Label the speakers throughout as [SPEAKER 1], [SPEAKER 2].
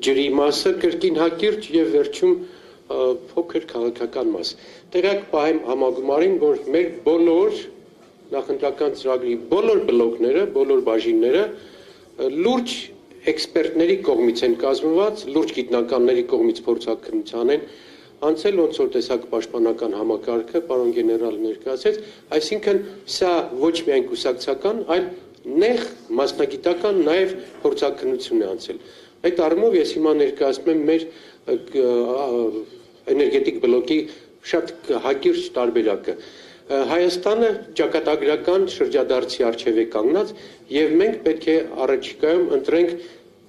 [SPEAKER 1] ջրի մասը կրկին հակիրճ եւ վերջում փոքր քաղաքական մաս։ Տեղյակ պահեմ համագումարին, որ մեր բոլոր նախընտրական ծրագրի բոլոր բլոկները, բոլոր բաժինները լուրջ էքսպերտների կողմից են կազմված, լուրջ գիտնականների կողմից փորձաքննության են անցել, ոնց որ տեսակ պաշտպանական համակարգը, պարոն գեներալ ներկայացրեց, այսինքն սա ոչ միայն կուսակցական, այլ նեղ մասնագիտական նաև փորձաքննություն է անցել։ Այդ առումով ես հիմա ներկայացնում եմ մեր էներգետիկ բլոկի շատ հակիրճ տարբերակը։ Հայաստանը ճակատագրական շրջադարձի առջև է կանգնած եւ մենք պետք է առաջիկայում ընտրենք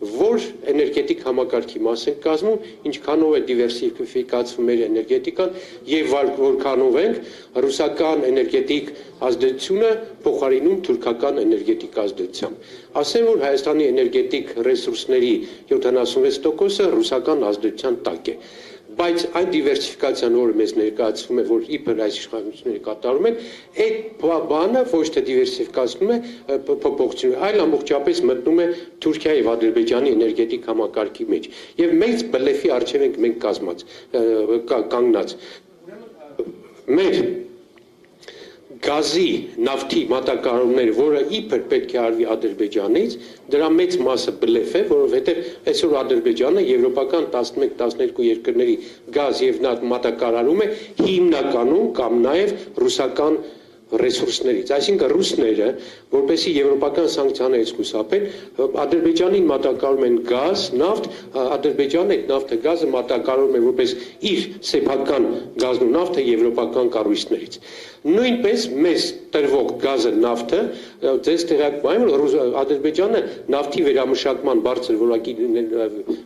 [SPEAKER 1] որ էներգետիկ համակարգի մաս ենք կազմում, ինչքանով է դիվերսիֆիկացվում մեր էներգետիկան եւ որքանով ենք ռուսական էներգետիկ ազդեցությունը փոխարինում թուրքական էներգետիկ ազդեցությամբ։ Ասեմ, որ Հայաստանի էներգետիկ ռեսուրսների 76%-ը ռուսական ազդեցության տակ է։ Բայց այն դիվերսիֆիկացիան, որը մեզ ներկայացվում է, որ իբր այս իշխանությունները կատարում են, այդ բանը ոչ թե դիվերսիֆիկացնում է փոփոխություն, այլ ամբողջապես մտնում է Թուրքիայի եւ Ադրբեջանի էներգետիկ համակարգի մեջ։ Եվ մեծ բլեֆի առջև ենք մենք կանգնած։ Մեր գազի, նավթի մատակարարումները, որը իբր պետք է արվի Ադրբեջանից, դրա մեծ մասը բլեֆ է, որովհետև այսօր Ադրբեջանը եվրոպական 11-12 երկրների գազ եւ նավթ մատակարարում է հիմնականում կամ նաեւ ռուսական ռեսուրսներից, այսինքն ռուսները, որպեսզի եվրոպական սանկցիաներից խուսափեն, Ադրբեջանին մատակարարում են գազ, նավթ, Ադրբեջանը այդ նավթը գազը մատակարարում է որպես իր սեփական գազն ու նավթը եվրոպական կառույցներից։ Նույնպես մեզ տրվող գազը, նավթը, ձեզ տեղյակում եմ, որ Ադրբեջանը նավթի վերամշակման բարձր որակի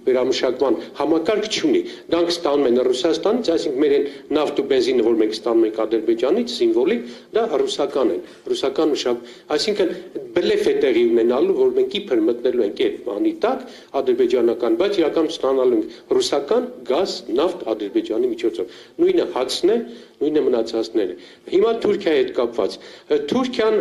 [SPEAKER 1] վերամշակման համակարգ չունի։ Դրանք ստանում են Ռուսաստանից, այսինքն մեր այն նավթ ու բենզինը, որ մենք ստանում ենք Ադրբեջանից, սիմվոլիկ, դա ռուսական են, ռուսական մշակ, այսինքն բլեֆ է տեղի ունենալու, որ մենք իբր մտնելու ենք այդ բանի տակ, ադրբեջանական, բայց իրականում ստանալու ենք ռուսական գազ, նավթ Ադրբեջանի միջոցով։ Նույնը հացն է, նույնը մնացածները։ Հիմա Թուրքիայի հետ կապված։ Թուրքիան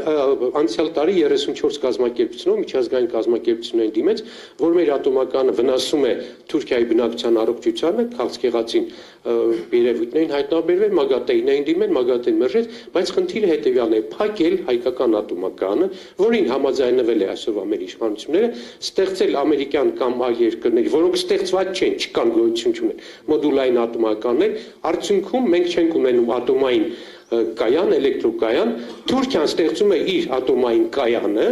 [SPEAKER 1] անցյալ տարի 34 կազմակերպությունով, միջազգային կազմակերպություններին դիմեց, որ մեր ատոմականը վնասում է Թուրքիայի բնակչության առողջությանը, քաղցկեղածին երևույթներին հայտնաբերվել, Մագատեին էին դիմել, Մագատեն մերժեց, բայց խնդիրը հետևյալն է՝ փակել հայկական ատոմականը, որին համաձայնվել է այսօրվա մեր իշխանությունները, ստեղծել ամերիկյան կամ այլ երկրների, որոնք ստեղծված չեն, չկան, գոյություն չունեն, մոդուլային ատոմականներ, արդյունքում մենք չենք ունենում ատոմային կայան, էլեկտրոկայան, Թուրքիան ստեղծում է իր ատոմային կայանը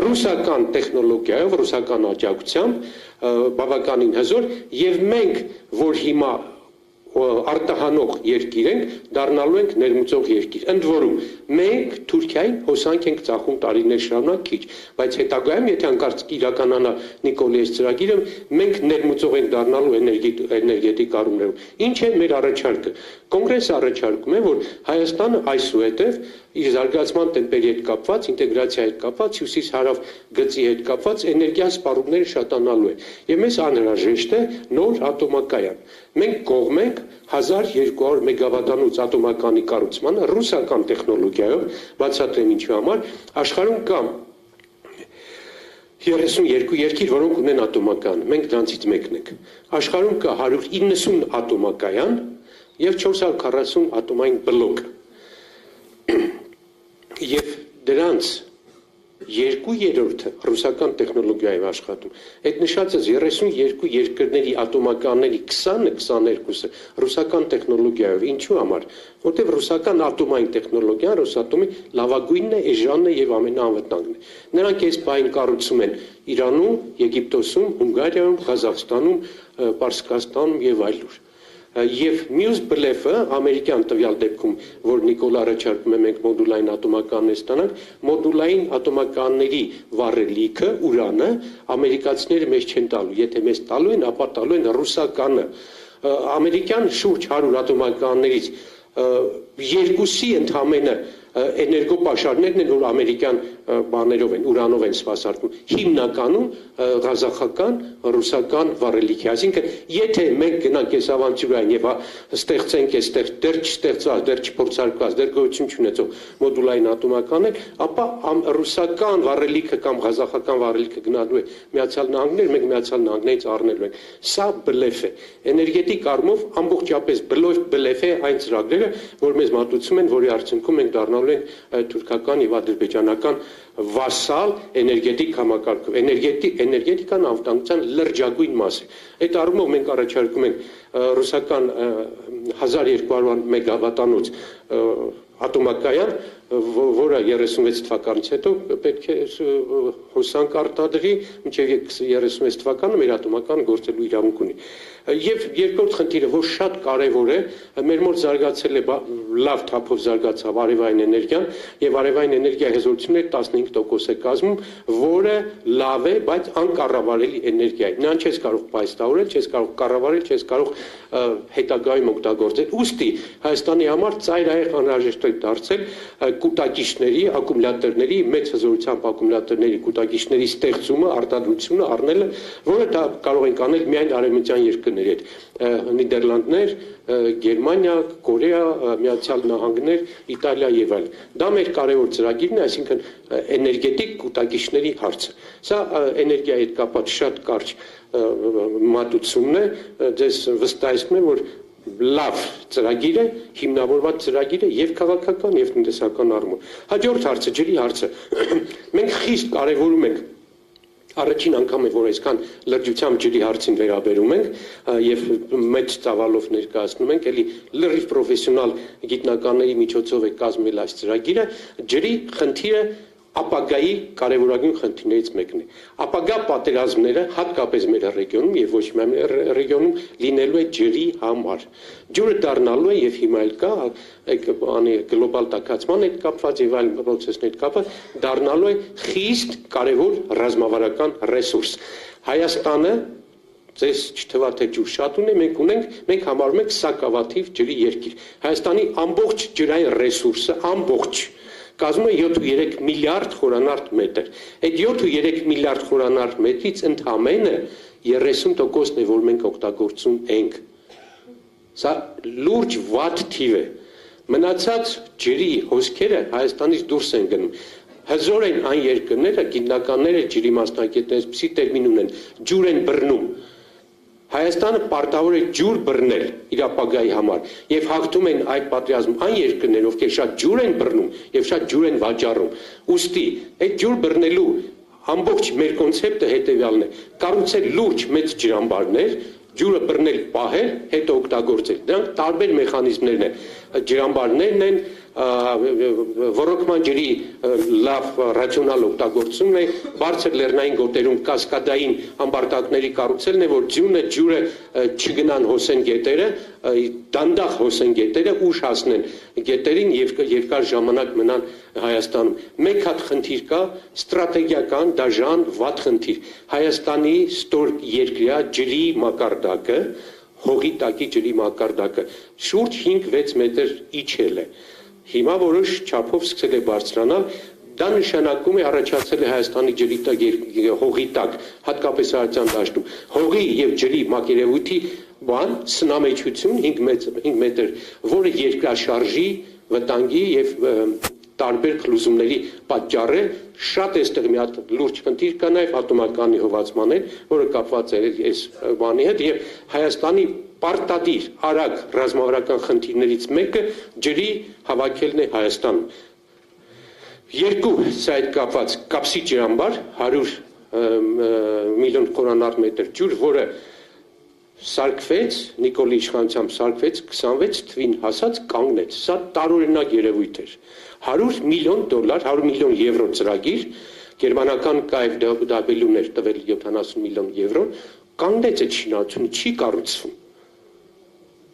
[SPEAKER 1] ռուսական տեխնոլոգիայով, ռուսական աջակցությամբ, բավականին հզոր, եւ մենք, որ հիմա արտահանող երկիր ենք, դառնալու ենք ներմուծող երկիր։ Ընդ որում, մենք Թուրքիային հոսանք ենք ծախում տարիներ շարունակ քիչ, բայց հետագայում, եթե անկարծ իրականանա Նիկոլիես ծրագիրը, մենք ներմուծող ենք դառնալու էներգետիկ առումներով։ Ինչ է մեր առաջարկը։ Կոնգրեսը առաջարկում է, որ Հայաստանը այսուհետև իր զարգացման տեմպերի հետ կապված, ինտեգրացիայի հետ կապված, հյուսիս-հարավ գծի հետ կապված էներգիա սպառողները շատանալու է։ Եվ մեզ անհրաժեշտ է նոր ատոմակայան։ Մենք կողմ ենք 1200 մեգավատանոց ատոմականի կառուցմանը ռուսական տեխնոլոգիայով, բացատրեմ ինչու համար, աշխարհում կա 32 երկիր, որոնք ունեն ատոմական, մենք դրանցից մեկն ենք։ Աշխարհում կա 190 ատոմակայան եւ 440 ատոմային բլոկ։ Եվ դրանց 2/3-ը ռուսական տեխնոլոգիայով աշխատում։ Այդ նշածս 32 երկրների ատոմականների 20-22-ը ռուսական տեխնոլոգիայով։ Ինչու համար։ Որտեղ ռուսական ատոմային տեխնոլոգիան Ռոսատոմի լավագույնն է, էժանն է եւ ամենաանվտանգն է։ Նրանք այս բային կառուցում են Իրանում, Եգիպտոսում, Հունգարիայում, Ղազախստանում, Պարսկաստանում եւ այլուր։ Եվ մյուս բլեֆը ամերիկյան տվյալ դեպքում, որ Նիկոլ առաջարկում է մենք մոդուլային ատոմականներ ստանանք, մոդուլային ատոմականների վառելիքը, ուրանը, ամերիկացիները մեզ չեն տալու, եթե մեզ տալու են, ապա տալու են ռուսականը։ Ամերիկյան շուրջ 100 ատոմականներից երկուսի ընդամենը էներգոպաշարներն են, որ ամերիկյան բաներով են, ուրանով են սպասարկում, հիմնականում ղազախական, ռուսական վառելիք է, այսինքն եթե մենք գնանք այս ավանտյուրային եւ ստեղծենք այստեղ դեռ չստեղծված, դեռ չփորձարկված, դեռ գոյություն չունեցող մոդուլային ատոմականներ, ապա ռուսական վառելիքը կամ ղազախական վառելիքը գնալու է Միացյալ Նահանգներ, մենք Միացյալ Նահանգներից առնելու ենք։ Սա բլեֆ է, էներգետիկ առումով ամբողջապես բլեֆ է այն ծրագրերը, որ մեզ մատուցում են, որի արդյունքում մենք դառնալու ենք թուրքական եւ ադրբեջանական վասալ էներգետիկ համակարգով, էներգետիկան անվտանգության լրջագույն մաս է։ Այդ առումով մենք առաջարկում ենք ռուսական 1200 մեգավատանոց ատոմակայան, որը 36 թվականից հետո պետք է հոսանք արտադրի, մինչև 36 թվականը մեր ատոմական գործելու իրավունք ունի։ Եվ երկրորդ խնդիրը, որ շատ կարևոր է, մեր մոտ զարգացել է լավ թափով զարգացավ արևային էներգիան, եւ արևային էներգիայի հզորությունները 15% է կազմում, որը լավ է, բայց անկառավարելի էներգիա է։ Նրան չես կարող պայստավորել, չես կարող կառավարել, չես կարող հետագայում օգտագործել։ Ուստի Հայաստանի համար ծայրահեղ անհրաժեշտ է դարձել կուտակիչների, ակումուլյատորների, մեծ հզորությամբ ակումուլյատորների կուտակիչների ստեղծումը, արտադրությունը առնելը, որը դա կարող ենք անել միայն արևմտյան երկրների հետ։ Նիդերլանդներ, Գերմանիա, Կորեա, Միացյալ Նահանգներ, Իտալիա եւ այլն։ Դա մեր կարևոր ծրագիրն է, այսինքն էներգետիկ կուտակիչների հարցը։ Սա էներգիայի հետ կապված շատ կարճ մատուցումն է, ձեզ վստահեցնում եմ, որ լավ ծրագիր է, հիմնավորված ծրագիր է եւ քաղաքական եւ տնտեսական առումով։ Հաջորդ հարցը, ջրի հարցը։ Մենք խիստ կարևորում ենք Առաջին անգամ է, որ այսքան լրջությամբ ջրի հարցին վերաբերում ենք եւ մեծ ծավալով ներկայացնում ենք, էլի լրիվ պրոֆեսիոնալ գիտնականների միջոցով է կազմել այս ծրագիրը, ջրի խնդիրը ապագայի կարևորագույն խնդիրներից մեկն է։ Ապագա պատերազմները հատկապես մեր ռեգիոնում եւ ոչ միայն մեր ռեգիոնում լինելու է ջրի համար։ Ջուրը դառնալու է եւ հիմա էլ կա գլոբալ տաքացման հետ կապված եւ այլ process-ների հետ կապված դառնալու է խիստ կարևոր ռազմավարական ռեսուրս։ Հայաստանը Ձեզ չթվա թե ջուր շատ ունի, մենք համարում ենք սակավաթիվ ջրի երկիր։ Հայաստանի ամբողջ ջրային ռեսուրսը ամբողջ կազմում է 7.3 միլիարդ խորանարդ մետր։ Այդ 7.3 միլիարդ խորանարդ մետրից ընդամենը 30%-ն է, որ մենք օգտագործում ենք։ Սա լուրջ վատ թիվ է։ Մնացած ջրի հոսքերը Հայաստանից դուրս են գնում։ Հզոր են այն երկրները, գիտնականները, ջրի մասնագետները, այսպիսի տերմին ունեն, ջուր են բռնում։ Հայաստանը պարտավոր է ջուր բռնել իր ապագայի համար եւ հաղթում են այդ պատերազմում այն երկրներ, ովքեր շատ ջուր են բռնում եւ շատ ջուր են վաճառում։ Ուստի այդ ջուր բռնելու ամբողջ մեր կոնցեպտը հետեւյալն է. կառուցել լուրջ մեծ ջրամբարներ, ջուրը բռնել, պահել, հետո օգտագործել։ Դրանք տարբեր մեխանիզմներն են։ Ջրամբարներն են, ոռոգման ջրի լավ ռացիոնալ օգտագործումն է, բարձր լեռնային գոտերում կասկադային ամբարտակների կառուցելն է, որ ջուրը չգնան հոսեն գետերը, դանդաղ հոսեն գետերը, ուշ հասնեն գետերին եւ երկար ժամանակ մնան Հայաստանում։ Մեկ հատ խնդիր կա, ստրատեգիական, դաժան, վատ խնդիր։ Հայաստանի ստոր երկրյա ջրի մակարդակը, հողի տակի ջրի մակարդակը շուրջ 5-6 մետր իջել է։ Հիմա որոշ չափով սկսել է բարձրանալ, դա նշանակում է առաջացել է Հայաստանի ջրի տակ հողի տակ, հատկապես Արարատյան դաշտում, հողի եւ ջրի մակերևույթի սնամեջություն 5 մետր, որը երկրաշարժի, վտանգի եւ տարբեր խլուզումների պատճառ է, շատ էստեղ մի հատ լուրջ խնդիր կա նաեւ ատոմականի հովացման հետ, որը կապված է այս բանի հետ եւ Հայաստանի պարտադիր արագ ռազմավարական խնդիրներից մեկը ջրի հավաքելն է Հայաստանում։ Երկու սա հետ կապված կապսի ջրամբար 100 միլիոն խորանարդ մետր ջուր, որը սարքվեց, Նիկոլի իշխանությամբ սարքվեց, 26 թվին հասած կանգնեց։ Սա տարօրինակ երևույթ էր։ $100 միլիոն, 100 միլիոն եվրո ծրագիր, գերմանական KfW-ն էր տվել 70 միլիոն եվրո, կանգնեց այդ շինարարությունը, չի կառուցվում։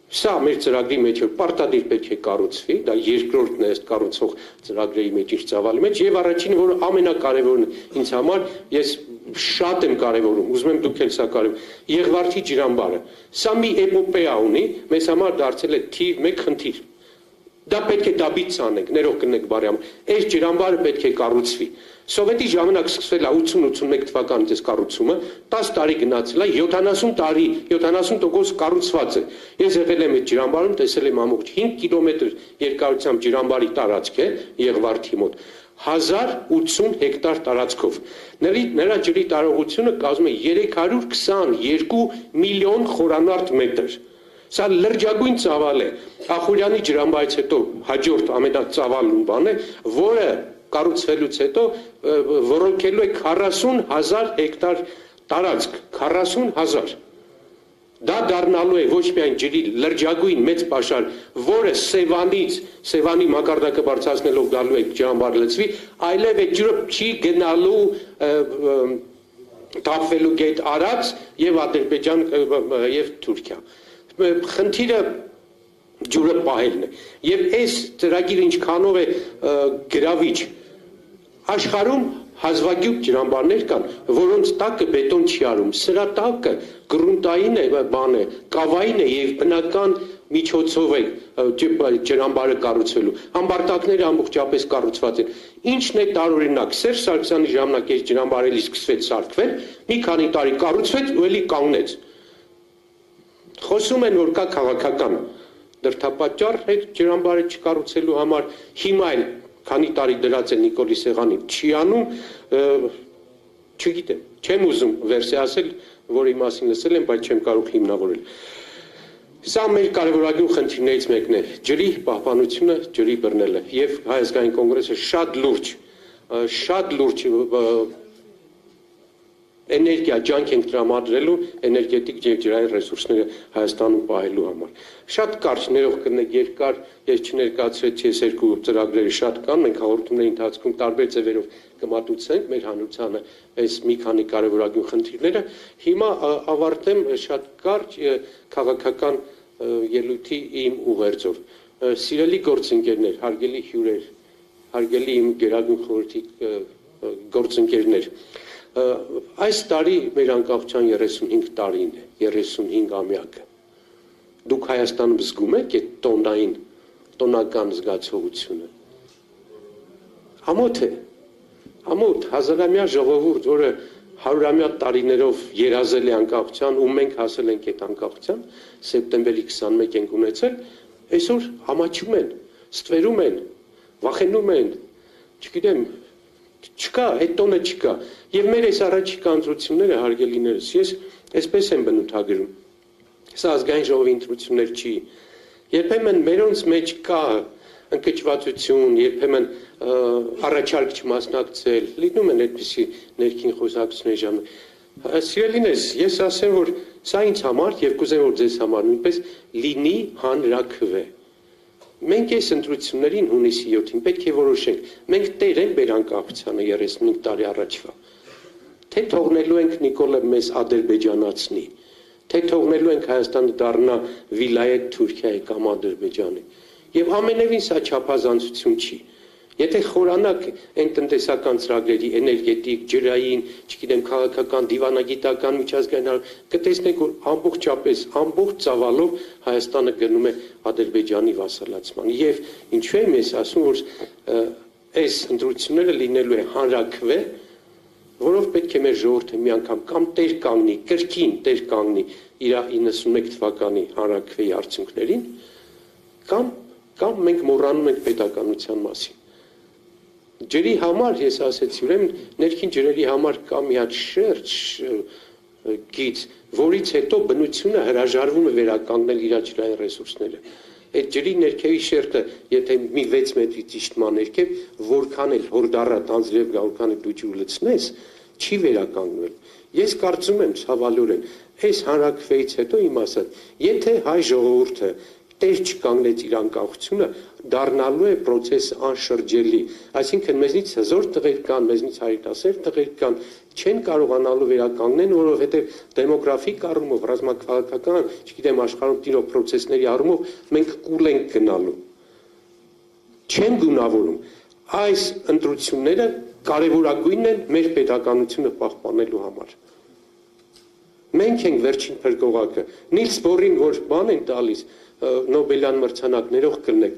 [SPEAKER 1] Սա մեր ծրագրի մեջ պարտադիր պետք է կառուցվի, դա երկրորդն է ըստ կառուցող ծրագրերի մեջ իր ծավալի մեջ եւ առաջինը, որ ամենակարևորն ինձ համար, ես շատ եմ կարևորում, ուզում եմ դուք էլ սա կարևոր, Եղվարդի ջրամբարը։ Սա մի էպոպեա ունի, մեզ համար դարձել է թիվ 1 խնդիր։ Դա պետք է դաբից անենք, ներող կնեք բարյամ, այս ջրամբարը պետք է կառուցվի։ Սովետի ժամանակ սկսվել է 80-81 թվականից այս կառուցումը, 10 տարի գնացել է, 70 տարի, 70% կառուցված է։ Ես եղել եմ այդ ջրամբարում, տեսել եմ ամբողջ 5 կիլոմետր երկարությամբ ջրամբարի տարածք է Եղվարդի մոտ, 1080 հեկտար տարածքով։ Նրա ջրի տարողությունը կազմում է 322 միլիոն խորանարդ մետր։ Սա լրջագույն ծավալ է։ Ախուրյանի ջրամբարից հետո հաջորդ ամենածավալուն բան է, որը կառուցվելուց հետո ոռոգելու է 40,000 հեկտար տարածք, 40,000։ Դա դառնալու է ոչ միայն ջրի լրջագույն մեծ պաշար, որը Սևանի մակարդակը բարձրացնելով գալու է ջրամբար լցվի, այլև այդ ջուրը չի գնալու թափվելու գետ Արաքս եւ Ադրբեջան եւ Թուրքիա։ Խնդիրը ջուրը պահելն է եւ այս ծրագիրը ինչքանով է գրավիչ աշխարհում հազվագյուտ ջրամբարներ կան, որոնց տակը բետոն չի արում, սրա տակը գրունտային է, բան է, կավային է եւ բնական միջոցով է ջրամբարը կառուցվելու։ Համբարտակները ամբողջապես կառուցված են։ Ինչն է տարօրինակ, Սերժ Սարգսյանի ժամանակ այս ջրամբարը սկսվեց սարքվել, մի քանի տարի կառուցվեց ու էլի կանգնեց։ Խոսում են, որ կա քաղաքական դրդապատճառ այդ ջրամբարը չկառուցելու համար, հիմա էլ քանի տարի դրած է Նիկոլի Սեղանին չի անում, չգիտեմ, չեմ ուզում վերսի ասել, որի մասին լսել եմ, բայց չեմ կարող հիմնավորել։ Սա մեր կարևորագույն խնդիրներից մեկն է, ջրի պահպանությունը, ջրի բռնելը եւ Հայ ազգային կոնգրեսը շատ լուրջ էներգիա ջանք ենք տրամադրելու էներգետիկ եւ ջրային ռեսուրսները Հայաստանում պահելու համար։ Շատ կարճ ներող կնեք երկար, ես չներկայացրեցի այս երկու ծրագրերը շատ կան, մենք հաղորդումների ընթացքում տարբեր ձևերով կմատուցենք մեր հանրությանը այս մի քանի կարևորագույն խնդիրները։ Հիմա ավարտեմ շատ կարճ քաղաքական ելույթի իմ ուղերձով։ Սիրելի գործընկերներ, հարգելի հյուրեր, հարգելի իմ գերագույն խորհրդի գործընկերներ, այս տարի մեր անկախության 35 տարին է, 35-ամյակը։ Դուք Հայաստանում զգում եք այդ տոնական զգացողությունը։ Ամոթ է, ամոթ, հազարամյա ժողովուրդ, որը հարյուրամյա տարիներով երազել է անկախության ու մենք հասել ենք այդ անկախության, սեպտեմբերի 21 ենք ունեցել, այսօր համաչում են, ստվերում են, վախենում են, չգիտեմ, չկա, այդ տոնը չկա։ Եվ մեր այս առաջիկա ընտրությունները, հարգելիներս, ես այսպես եմ բնութագրում։ Սա ազգային ժողովի ընտրություններ չի։ Երբեմն մերոնց մեջ կա ընկճվածություն, երբեմն առաջարկ չմասնակցել, լինում են այդպիսի ներքին խոսակցությունների ժամանակ։ Սիրելիներս, ես ասեմ, որ սա ինձ համար եւ կուզեմ, որ ձեզ համար նույնպես լինի հանրաքվե։ Մենք այս ընտրություններին հունիսի 7-ին պետք է որոշենք, մենք տեր ենք մեր անկախությանը 35 տարի առաջվա, թե թողնելու ենք Նիկոլը մեզ ադրբեջանացնի, թե թողնելու ենք Հայաստանը դառնա վիլայեթ Թուրքիայի կամ Ադրբեջանի։ Եվ ամենևին սա չափազանցություն չի։ Եթե խորանաք այն տնտեսական ծրագրերի, էներգետիկ, ջրային, չգիտեմ, քաղաքական, դիվանագիտական, միջազգային, կտեսնեք, որ ամբողջապես, ամբողջ ծավալով Հայաստանը գնում է Ադրբեջանի վասալացման։ Եվ ինչու եմ ես ասում, որ այս ընտրությունները լինելու է հանրաքվե, որով պետք է մեր ժողովուրդը մի անգամ կամ տեր կանգնի, կրկին տեր կանգնի իր 91 թվականի հանրաքվեի արդյունքներին, կամ մենք մոռանում ենք պետականության մասին։ Ջրի համար, ես ասեցի, ուրեմն ներքին ջրերի համար կա մի հատ շերտ գիծ, որից հետո բնությունը հրաժարվում է վերականգնել իր ջրային ռեսուրսները։ Այդ ջրի ներքևի շերտը, եթե մի 6 մետրի ճիշտման ներքև, որքան էլ հորդառատ անձրև գա, որքան էլ դու ջուր լցնես, չի վերականգնվել։ Ես կարծում եմ ցավալորեն, այս հանրաքվեից հետո իմ ասած, եթե հայ ժողովուրդը տեր չկանգնեց իր անկախությունը, դառնալու է process անշրջելի, այսինքն մեզնից հզոր տղեր կան, մեզնից հայրենասեր տղեր կան, չեն կարողանալու վերականգնեն, որովհետև դեմոգրաֆիկ առումով, ռազմաքաղաքական, չգիտեմ, աշխարհում տիրող process-ների առումով մենք կուլ ենք գնալու։ Չեմ գունավորում, այս ընտրությունները կարևորագույնն են մեր պետականությունը պահպանելու համար։ Մենք ենք վերջին փրկողակը։ Նիլս Բորին, որ բան են տալիս, Նոբելյան մրցանակ ներող կլնեք,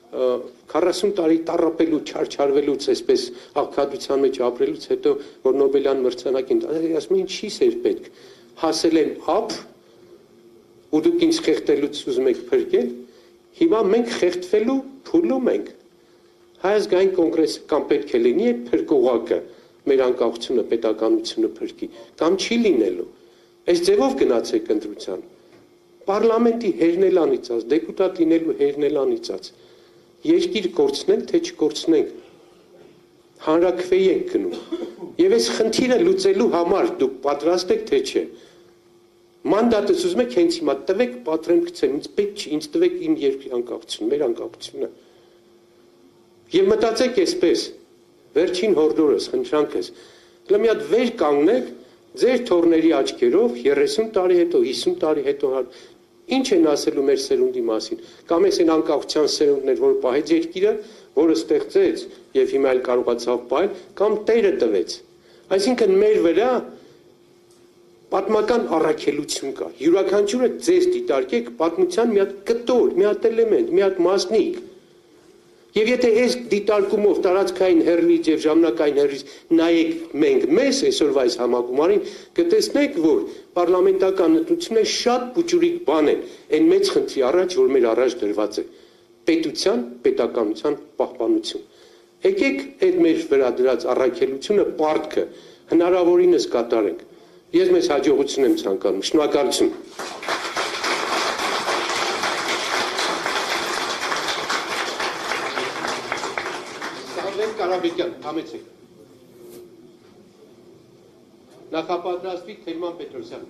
[SPEAKER 1] 40 տարի տառապելու, չարչարվելուց, այսպես աղքատության մեջ ապրելուց հետո, որ Նոբելյան մրցանակին, ասում են, ինչի սեր պետք, հասել են ափ, ու դուք ինձ խեղդելուց ուզում եք փրկել, հիմա մենք խեղդվելու փուլում ենք։ Հայ ազգային կոնգրեսը կամ պետք է լինի այդ փրկողակը, մեր անկախությունը, պետականությունը փրկի, կամ չի լինելու։ Այս ձևով գնացեք ընտրության։ Պարլամենտի հերն էլ անիծած, դեպուտատ լինելու հերն էլ անիծած։ Երկիր կորցնենք, թե չկորցնենք, հանրաքվեի ենք գնում։ Եվ այս խնդիրը լուծելու համար դուք պատրաստ եք, թե չէ։ Մանդատս ուզում եք հենց հիմա տվեք, պատրեմ գցեմ, ինձ պետք չի, ինձ տվեք իմ երկրի անկախությունը, մեր անկախությունը։ Եվ մտածեք այսպես, վերջին հորդորս, խնդրանքս, մի հատ վեր կանգնեք, ձեր թորների աչքերով 30 տարի հետո, 50 տարի հետո ինչ են ասելու մեր սերունդի մասին, կամ այս են անկախության սերունդներ, որ պահեց երկիրը, որը ստեղծեց եւ հիմա էլ կարողացավ պահել, կամ Տերը տվեց։ Այսինքն մեր վրա պատմական առաքելություն կա։ Յուրաքանչյուրը ձեզ դիտարկեք պատմության մի հատ կտոր, մի հատ էլեմենտ, մի հատ մասնիկ։ Եվ եթե այս դիտարկումով տարածքային հեռլից եւ ժամանակային հեռլից նայեք մենք մեզ այսօրվա այս համագումարին, կտեսնեք, որ պարլամենտական ընտրությունները շատ փոճուրիկ բան են, այն մեծ խնդրի առաջ, որ մեր առաջ դրված է, պետության, պետականության պահպանություն։ Եկեք այդ մեր վրա դրած առաքելությունը, պարտքը հնարավորինս կատարենք։ Ես մեզ հաջողություն եմ ցանկանում։ Շնորհակալություն։ Կարաբեկյան, համեցեք։ Նախապատրաստվի Թելման Պետրոսյան։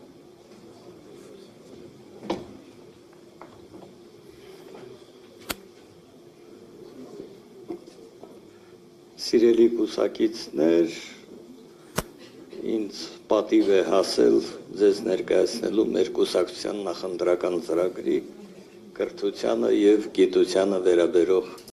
[SPEAKER 2] Սիրելի կուսակիցներ, ինձ պատիվ է հասել ձեզ ներկայացնելու մեր կուսակցության նախընտրական ծրագրի կրթությանը և գիտությանը վերաբերող